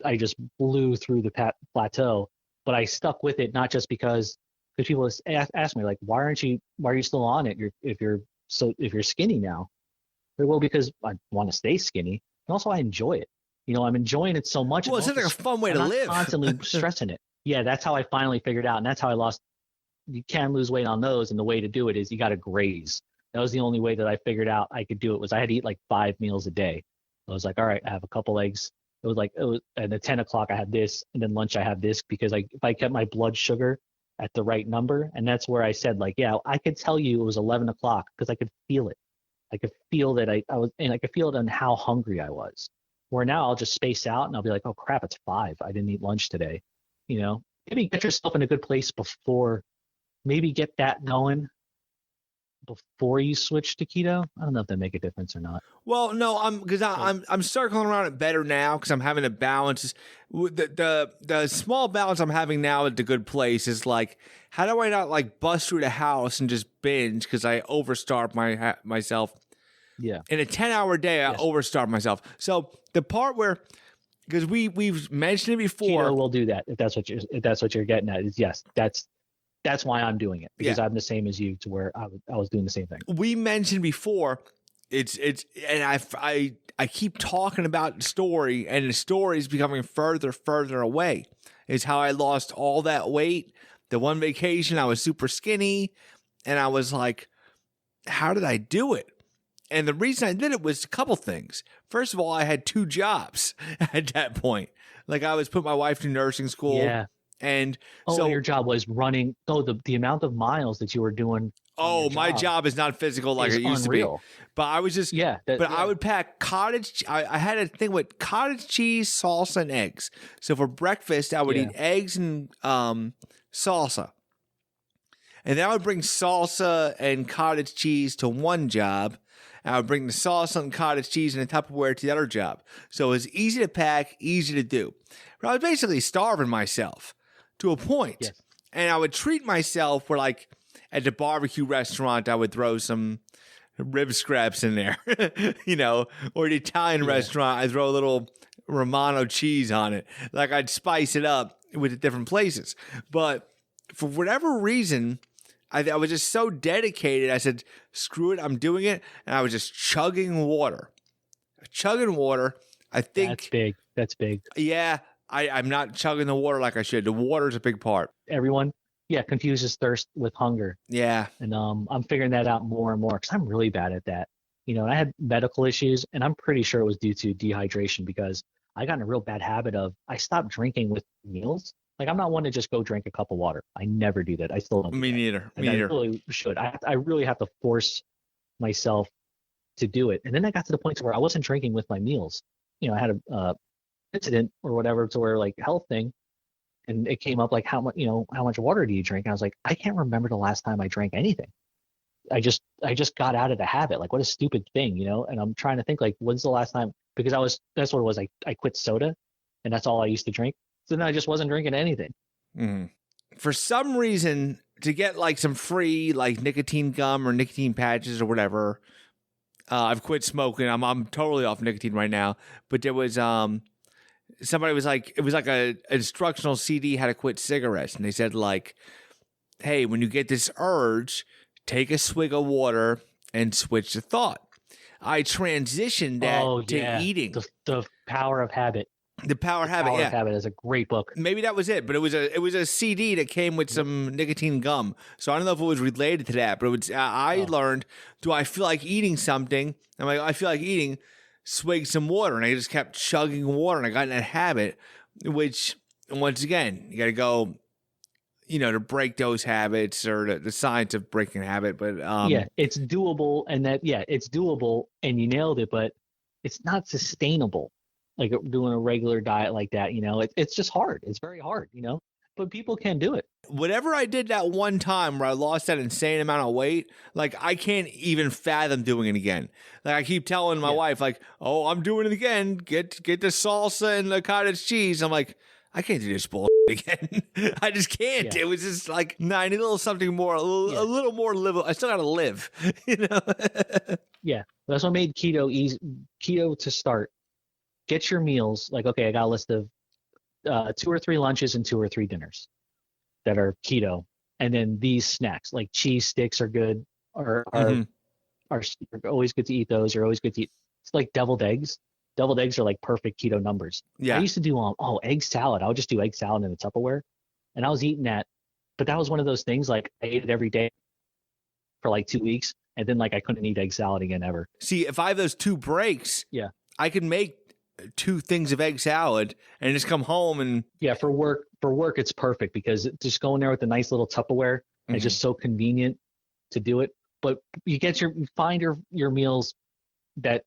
I just blew through the plateau, but I stuck with it, not just because people ask me like, why are you still on it? If you're skinny now. Well, because I want to stay skinny, and also I enjoy it. I'm enjoying it so much. Well, it's like a fun way to live. Constantly stressing it. Yeah, that's how I finally figured out, and that's how I lost. You can lose weight on those, and the way to do it is you got to graze. That was the only way that I figured out I could do it. Was I had to eat like 5 meals a day. I was like, all right, I have a couple eggs. It was and at 10 o'clock I had this, and then lunch I have this, because if I kept my blood sugar at the right number, and that's where I said like, yeah, I could tell you it was 11 o'clock because I could feel it. I could feel that I was, and I could feel it on how hungry I was. Where now I'll just space out and I'll be like, oh crap, it's 5. I didn't eat lunch today. Maybe get yourself in a good place before, maybe get that going before you switch to keto. I don't know if that make a difference or not. Well, no, I'm circling around it better now because I'm having a balance. The small balance I'm having now at the good place is like, how do I not like bust through the house and just binge because I overstarve myself? Yeah. In a 10-hour day, I overstarve myself. So the part where, because we've mentioned it before, keto will do that if that's what you're getting at. Is yes, that's why I'm doing it, because I'm the same as you, to where I was doing the same thing. We mentioned before, it's and I keep talking about the story, and the story is becoming further away. Is how I lost all that weight. The one vacation I was super skinny, and I was like, how did I do it? And the reason I did it was a couple things. First of all, I had 2 jobs at that point. Like I was putting my wife through nursing school. Yeah. And so your job was running. The amount of miles that you were doing. My job is not physical like it used to be. But I was just I would pack cottage. I had a thing with cottage cheese, salsa, and eggs. So for breakfast, I would eat eggs and salsa, and then I would bring salsa and cottage cheese to one job. I would bring the salsa and cottage cheese and the Tupperware to the other job. So it was easy to pack, easy to do. But I was basically starving myself to a point. Yes. And I would treat myself where, like, at the barbecue restaurant, I would throw some rib scraps in there, or the Italian restaurant, I'd throw a little Romano cheese on it. Like, I'd spice it up with the different places. But for whatever reason, I was just so dedicated. I said, screw it, I'm doing it. And I was just chugging water. I think That's big. Yeah, I'm not chugging the water like I should. The water's a big part. Everyone, confuses thirst with hunger. Yeah. And I'm figuring that out more and more, because I'm really bad at that. And I had medical issues, and I'm pretty sure it was due to dehydration, because I got in a real bad habit of, I stopped drinking with meals. Like, I'm not one to just go drink a cup of water. I never do that. I still don't. Me neither. I really should. I really have to force myself to do it. And then I got to the point where I wasn't drinking with my meals. I had a incident or whatever, to where, like, health thing, and it came up like, how much water do you drink? And I was like, I can't remember the last time I drank anything. I just got out of the habit. Like, what a stupid thing, you know? And I'm trying to think, like, when's the last time? Because that's what it was. I quit soda, and that's all I used to drink. So then I just wasn't drinking anything. Mm. For some reason, to get like some free like nicotine gum or nicotine patches or whatever, I've quit smoking. I'm totally off nicotine right now. But there was somebody was like, it was like a instructional CD how to quit cigarettes, and they said like, hey, when you get this urge, take a swig of water and switch the thought. I transitioned that to eating. The Power of Habit. The Power of Habit. Power of Habit is a great book. Maybe that was it, but it was a CD that came with some nicotine gum. So I don't know if it was related to that, but it was. I learned, do I feel like eating something? I'm like, I feel like eating. Swig some water, and I just kept chugging water, and I got in that habit. Which, once again, you got to go, you know, to break those habits or the science of breaking a habit. But yeah, it's doable, and it's doable, and you nailed it. But it's not sustainable, like doing a regular diet like that. You know, it's just hard. It's very hard. You know, but people can do it. Whatever I did that one time where I lost that insane amount of weight, like I can't even fathom doing it again. Like I keep telling my wife, like, "Oh, I'm doing it again. Get the salsa and the cottage cheese." I'm like, I can't do this bullshit again. I just can't. Yeah. It was just like, I need a little something more, a little more livable. I still got to live, you know. Yeah, that's what made keto easy. Keto to start. Get your meals. Like, okay, I got a list of 2 or 3 lunches and 2 or 3 dinners that are keto, and then these snacks like cheese sticks are good, are always good to eat. Those are always good to eat. It's like deviled eggs. Deviled eggs are like perfect keto numbers. Yeah. I used to do egg salad. I would just do egg salad in a Tupperware, and I was eating that. But that was one of those things, like I ate it every day for like 2 weeks, and then like I couldn't eat egg salad again ever. See, if I have those 2 breaks, I can make 2 things of egg salad and just come home and for work it's perfect because just going there with a nice little Tupperware and it's just so convenient to do it. But you find your meals that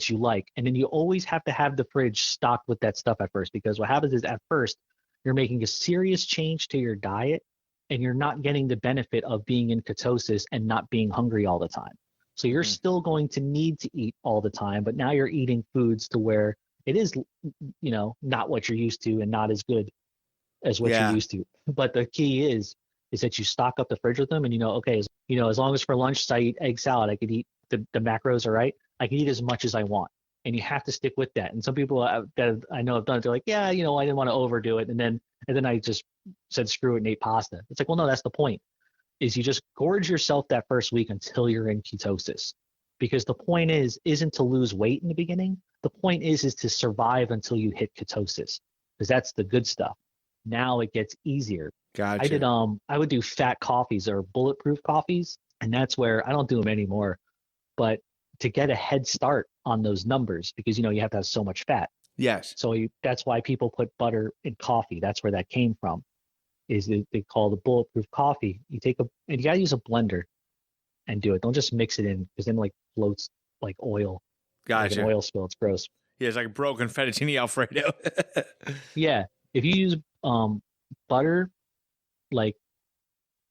you like, and then you always have to have the fridge stocked with that stuff at first, because what happens is at first you're making a serious change to your diet and you're not getting the benefit of being in ketosis and not being hungry all the time. So you're still going to need to eat all the time, but now you're eating foods to where it is, you know, not what you're used to and not as good as what you're used to. But the key is that you stock up the fridge with them, and you know, okay, as long as for lunch I eat egg salad, I could eat the macros are right. I can eat as much as I want, and you have to stick with that. And some people that I know have done it, they're like, yeah, you know, I didn't want to overdo it, and then I just said screw it and ate pasta. It's like, well, no, that's the point. Is you just gorge yourself that first week until you're in ketosis, because the point isn't to lose weight in the beginning. The point is to survive until you hit ketosis, because that's the good stuff. Now it gets easier. Gotcha. I would do fat coffees or bulletproof coffees, and that's where I don't do them anymore. But to get a head start on those numbers, because you know you have to have so much fat. Yes. So that's why people put butter in coffee. That's where that came from. Is they call the bulletproof coffee. You gotta use a blender and do it. Don't just mix it in, because then like floats like oil. Gotcha. Like an oil spill. It's gross. Yeah, it's like a broken fettuccine Alfredo. Yeah. If you use butter, like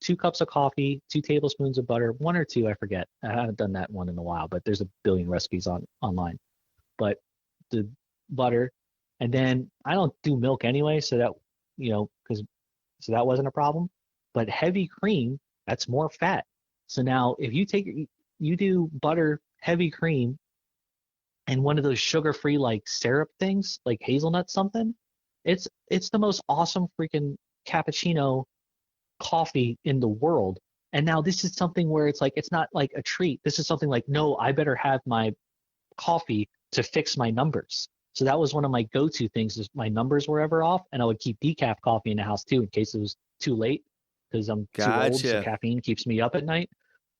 2 cups of coffee, 2 tablespoons of butter, 1 or 2, I forget. I haven't done that one in a while, but there's a billion recipes online. But the butter, and then I don't do milk anyway, so that, you know, so that wasn't a problem. But heavy cream, that's more fat. So now if you do butter, heavy cream, and one of those sugar-free like syrup things, like hazelnut something, it's the most awesome freaking cappuccino coffee in the world. And now this is something where it's like, it's not like a treat. This is something like, no, I better have my coffee to fix my numbers. So that was one of my go-to things, is my numbers were ever off, and I would keep decaf coffee in the house too in case it was too late, because I'm too old, so caffeine keeps me up at night.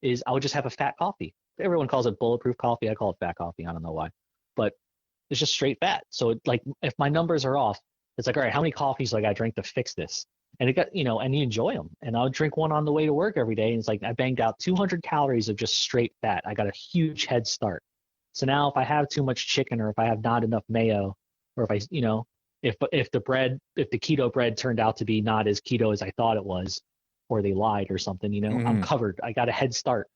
Is I would just have a fat coffee. Everyone calls it bulletproof coffee. I call it fat coffee. I don't know why, but it's just straight fat. So like if my numbers are off, it's like, all right, how many coffees do I got to drink to fix this? And it got, you know, and you enjoy them. And I would drink one on the way to work every day. And it's like I banged out 200 calories of just straight fat. I got a huge head start. So now if I have too much chicken, or if I have not enough mayo, or if I, you know, if the keto bread turned out to be not as keto as I thought it was, or they lied or something, you know, I'm covered. I got a head start.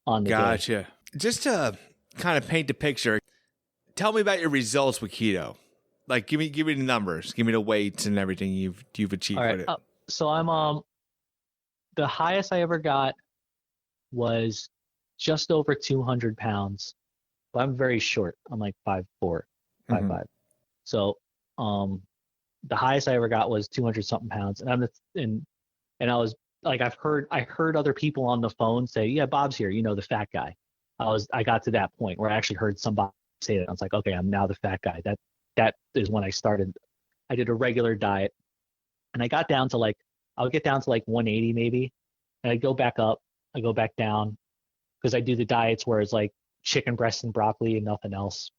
on the day. Gotcha. Just to kind of paint the picture, tell me about your results with keto. Like, give me the numbers, give me the weights and everything you've achieved All right. with it. So I'm the highest I ever got was just over 200 pounds. But I'm very short. I'm like 5'4", 5'5". Mhm. So the highest I ever got was 200 something pounds, and I was like, I heard other people on the phone say, yeah, Bob's here, the fat guy. I got to that point where I actually heard somebody say that. I was like, okay, I'm now the fat guy. That is when I started. I did a regular diet, and I got down to like, I would get down to like 180 maybe, and I'd go back up, I go back down, because I do the diets where it's like chicken breast and broccoli and nothing else,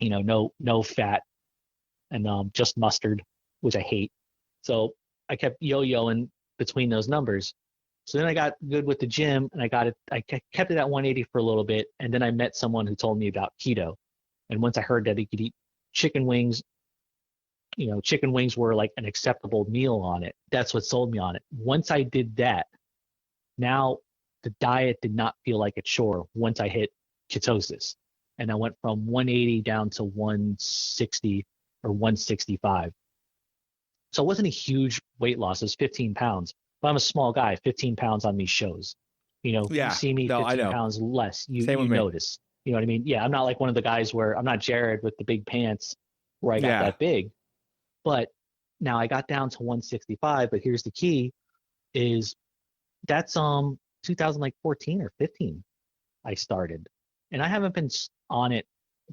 no fat, and just mustard, which I hate. So I kept yo-yoing between those numbers. So then I got good with the gym, and I kept it at 180 for a little bit, and then I met someone who told me about keto. And once I heard that he could eat chicken wings, chicken wings were like an acceptable meal on it. That's what sold me on it. Once I did that, now the diet did not feel like a chore once I hit ketosis. And I went from 180 down to 160 or 165. So it wasn't a huge weight loss. It was 15 pounds. But I'm a small guy. 15 pounds on me shows. You see me no, 15 I know. pounds less, you Same with me. notice. You know what I mean? Yeah, I'm not like one of the guys where I'm not Jared with the big pants where I got that big. But now I got down to 165. But here's the key: is that's 2014 or 15 I started, and I haven't been on it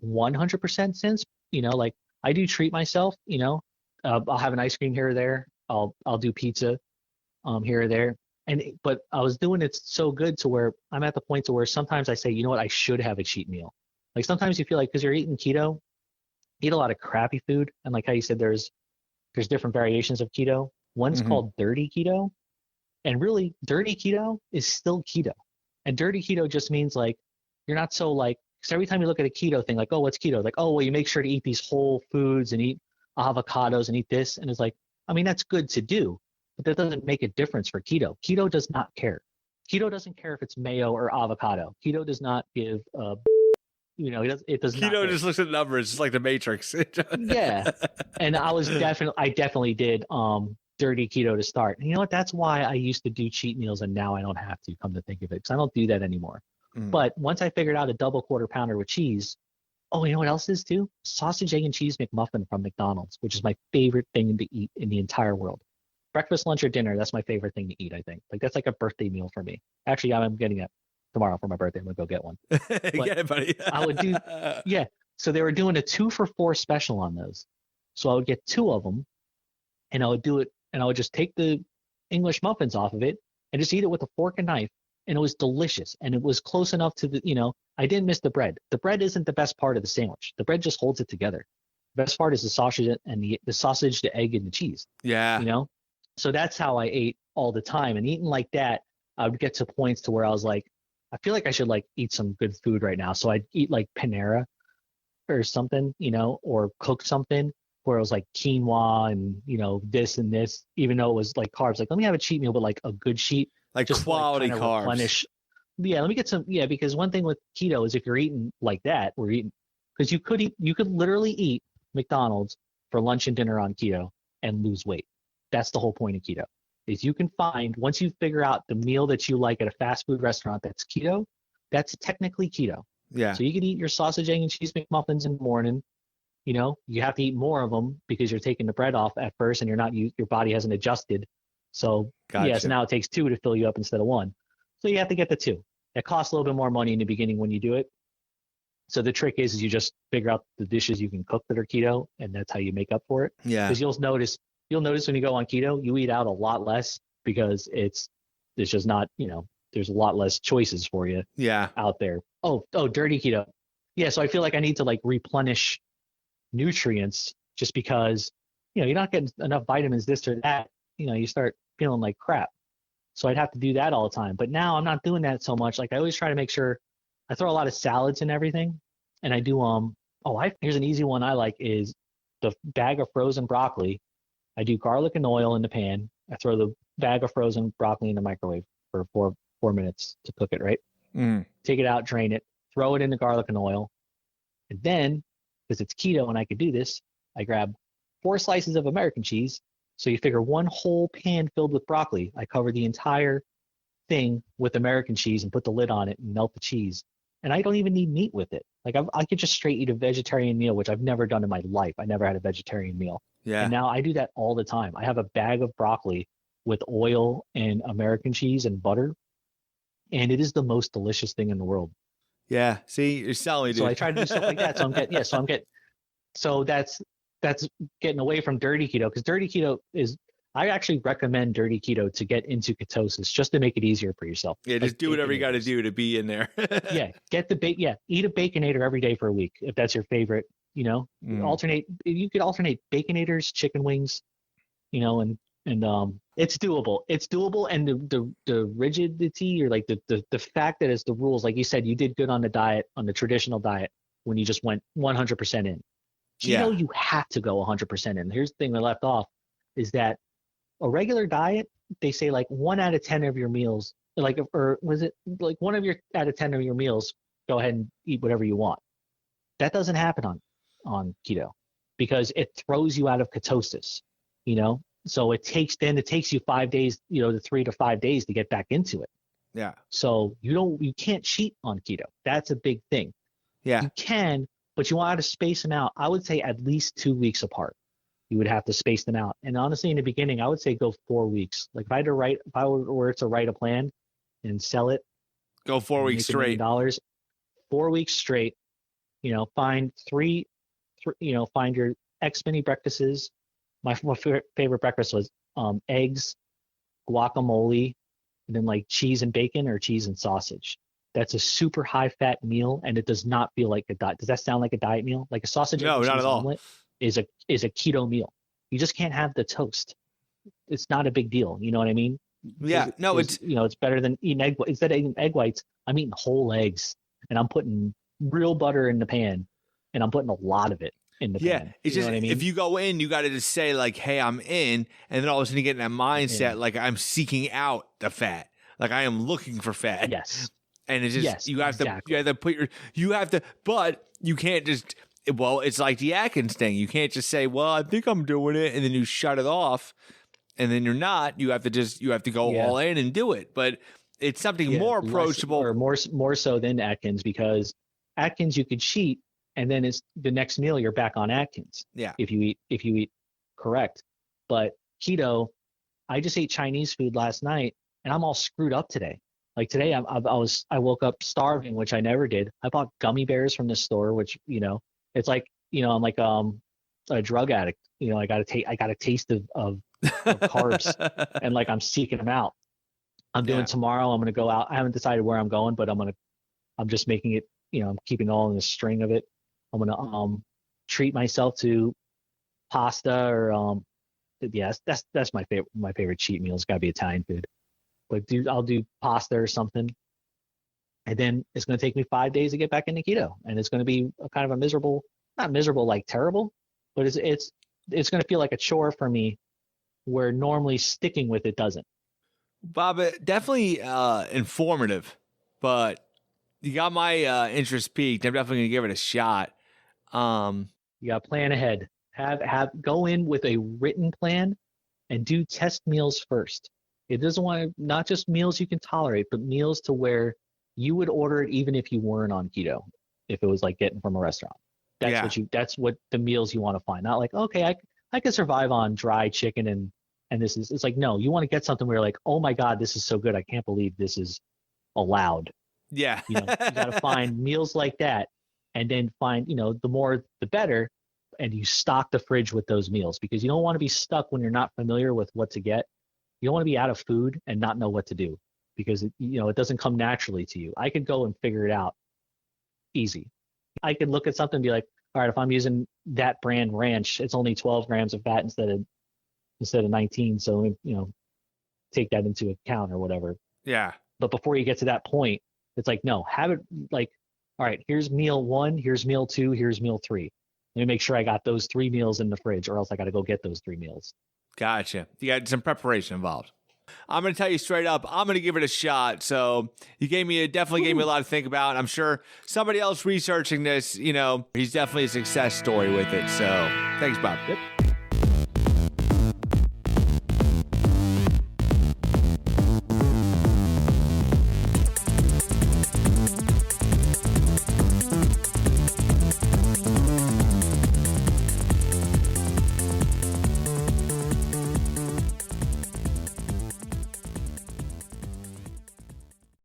100% since. Like I do treat myself. I'll have an ice cream here or there. I'll do pizza here or there. But I was doing it so good to where I'm at the point to where sometimes I say, you know what, I should have a cheat meal. Like sometimes you feel like, because you're eating keto, eat a lot of crappy food, and like how you said, there's different variations of keto. One's called dirty keto, and really dirty keto is still keto. And dirty keto just means like you're not so like, because every time you look at a keto thing, like, oh, what's keto? Like, oh, well, you make sure to eat these whole foods and eat avocados and eat this. And it's like, I mean, that's good to do, but that doesn't make a difference for keto. Keto does not care. Keto doesn't care if it's mayo or avocado. Keto does not give, it does not. Keto just looks at numbers, just like the Matrix. Yeah. And I definitely did dirty keto to start. And you know what? That's why I used to do cheat meals, and now I don't have to, come to think of it, because I don't do that anymore. But once I figured out a double quarter pounder with cheese, oh, you know what else is too? Sausage, egg, and cheese McMuffin from McDonald's, which is my favorite thing to eat in the entire world. Breakfast, lunch, or dinner, that's my favorite thing to eat, I think. Like that's like a birthday meal for me. Actually, I'm getting it tomorrow for my birthday. I'm gonna go get one. Get it, buddy. I would do, yeah. So they were doing a 2 for $4 special on those. So I would get 2 of them, and I would do it, and I would just take the English muffins off of it and just eat it with a fork and knife. And it was delicious, and it was close enough to the, I didn't miss the bread. The bread isn't the best part of the sandwich. The bread just holds it together. The best part is the sausage and the sausage, the egg, and the cheese. Yeah. So that's how I ate all the time. And eating like that, I would get to points to where I was like, I feel like I should like eat some good food right now. So I'd eat like Panera or something, or cook something where it was like quinoa and, this and this, even though it was like carbs. Like, let me have a cheat meal, but like a good cheat. Like just quality like carbs. Replenish. Yeah, let me get some. Yeah, because one thing with keto is if you're eating like that, because you could literally eat McDonald's for lunch and dinner on keto and lose weight. That's the whole point of keto. Is you can find, once you figure out the meal that you like at a fast food restaurant that's keto, that's technically keto. Yeah. So you could eat your sausage, egg, and cheese McMuffins in the morning. You have to eat more of them because you're taking the bread off at first, and your body hasn't adjusted. So Gotcha. so now it takes 2 to fill you up instead of 1. So you have to get the 2. It costs a little bit more money in the beginning when you do it. So the trick is you just figure out the dishes you can cook that are keto, and that's how you make up for it. Yeah. Because you'll notice when you go on keto, you eat out a lot less because it's just not, there's a lot less choices for you out there. Oh, dirty keto. Yeah. So I feel like I need to like replenish nutrients just because, you're not getting enough vitamins, this or that. You start feeling like crap. So I'd have to do that all the time. But now I'm not doing that so much. Like I always try to make sure I throw a lot of salads and everything. And I do, here's an easy one I like is the bag of frozen broccoli. I do garlic and oil in the pan. I throw the bag of frozen broccoli in the microwave for four minutes to cook it, right? take it out, drain it, throw it in the garlic and oil. And then, because it's keto and I could do this, I grab 4 slices of American cheese. So you figure one whole pan filled with broccoli. I cover the entire thing with American cheese and put the lid on it and melt the cheese. And I don't even need meat with it. Like I could just straight eat a vegetarian meal, which I've never done in my life. I never had a vegetarian meal. Yeah. And now I do that all the time. I have a bag of broccoli with oil and American cheese and butter. And it is the most delicious thing in the world. Yeah. See, you're selling, dude. So I try to do stuff like that. So that's getting away from dirty keto, because dirty keto is, I actually recommend dirty keto to get into ketosis just to make it easier for yourself. Yeah, just do whatever you got to do to be in there. Yeah, eat a Baconator every day for a week if that's your favorite. You know, alternate. You could alternate Baconators, chicken wings. You know, and it's doable. It's doable, and the rigidity, or like the fact that it's the rules. Like you said, you did good on the diet, on the traditional diet, when you just went 100% in. Keto, you have to go 100% in. Here's the thing I left off, is that a regular diet, they say like 1 out of 10 of your meals, like, or was it like 1 out of 10 of your meals, go ahead and eat whatever you want. That doesn't happen on keto, because it throws you out of ketosis, you know? So it takes you 5 days, you know, the 3 to 5 days to get back into it. Yeah. So you can't cheat on keto. That's a big thing. Yeah. You can, but you want to space them out. I would say at least 2 weeks apart. You would have to space them out. And honestly, in the beginning, I would say go 4 weeks. Like if I were to write a plan and sell it, go 4 weeks straight. $4 weeks straight. You know, find find your X mini breakfasts. My favorite breakfast was eggs, guacamole, and then like cheese and bacon or cheese and sausage. That's a super high fat meal, and it does not feel like a diet. Does that sound like a diet meal? Like a sausage no, and not cheese at all. omelet is a keto meal. You just can't have the toast. It's not a big deal. You know what I mean? Yeah. It's better than eating egg. Instead of eating egg whites, I'm eating whole eggs, and I'm putting real butter in the pan, and I'm putting a lot of it in the pan. Yeah. It's just, what I mean? if you go in, you got to just say like, hey, I'm in. And then all of a sudden you get in that mindset, like I'm seeking out the fat. Like I am looking for fat. Yes. And it's just, you have to, but you can't just, well, it's like the Atkins thing. You can't just say, well, I think I'm doing it. And then you shut it off, and then you're not. You have to go all in and do it. But it's something more approachable. Or more so than Atkins, because Atkins, you could cheat, and then it's the next meal you're back on Atkins. Yeah. If you eat correct. But keto, I just ate Chinese food last night, and I'm all screwed up today. Like today, I woke up starving, which I never did. I bought gummy bears from the store, which, you know, it's like, you know, I'm like a drug addict. You know, I got a taste of carbs, and like I'm seeking them out. I'm doing tomorrow. I'm gonna go out. I haven't decided where I'm going, but I'm just making it. You know, I'm keeping all in the string of it. I'm gonna treat myself to pasta or that's my favorite cheat meal. It's got to be Italian food. But I'll do pasta or something, and then it's going to take me 5 days to get back into keto, and it's going to be a kind of a miserable, not miserable like terrible, but it's going to feel like a chore for me, where normally sticking with it doesn't. Bob, definitely informative, but you got my interest peaked. I'm definitely going to give it a shot. You got to plan ahead. Go in with a written plan, and do test meals first. It doesn't want to, not just meals you can tolerate, but meals to where you would order it even if you weren't on keto, if it was like getting from a restaurant. That's what the meals you want to find. Not like, okay, I could survive on dry chicken and it's like, no, you want to get something where you're like, oh my God, this is so good. I can't believe this is allowed. Yeah. You got to find meals like that, and then find, the more the better. And you stock the fridge with those meals, because you don't want to be stuck when you're not familiar with what to get. You don't want to be out of food and not know what to do, because it doesn't come naturally to you. I could go and figure it out easy. I could look at something and be like, all right, if I'm using that brand ranch, it's only 12 grams of fat instead of 19. So, take that into account or whatever. Yeah. But before you get to that point, it's like, no, have it like, all right, here's meal 1, here's meal 2, here's meal 3. Let me make sure I got those 3 meals in the fridge, or else I got to go get those 3 meals. Gotcha. You got some preparation involved. I'm going to tell you straight up, I'm going to give it a shot. So you definitely gave me a lot to think about. I'm sure somebody else researching this, he's definitely a success story with it. So thanks, Bob. Yep.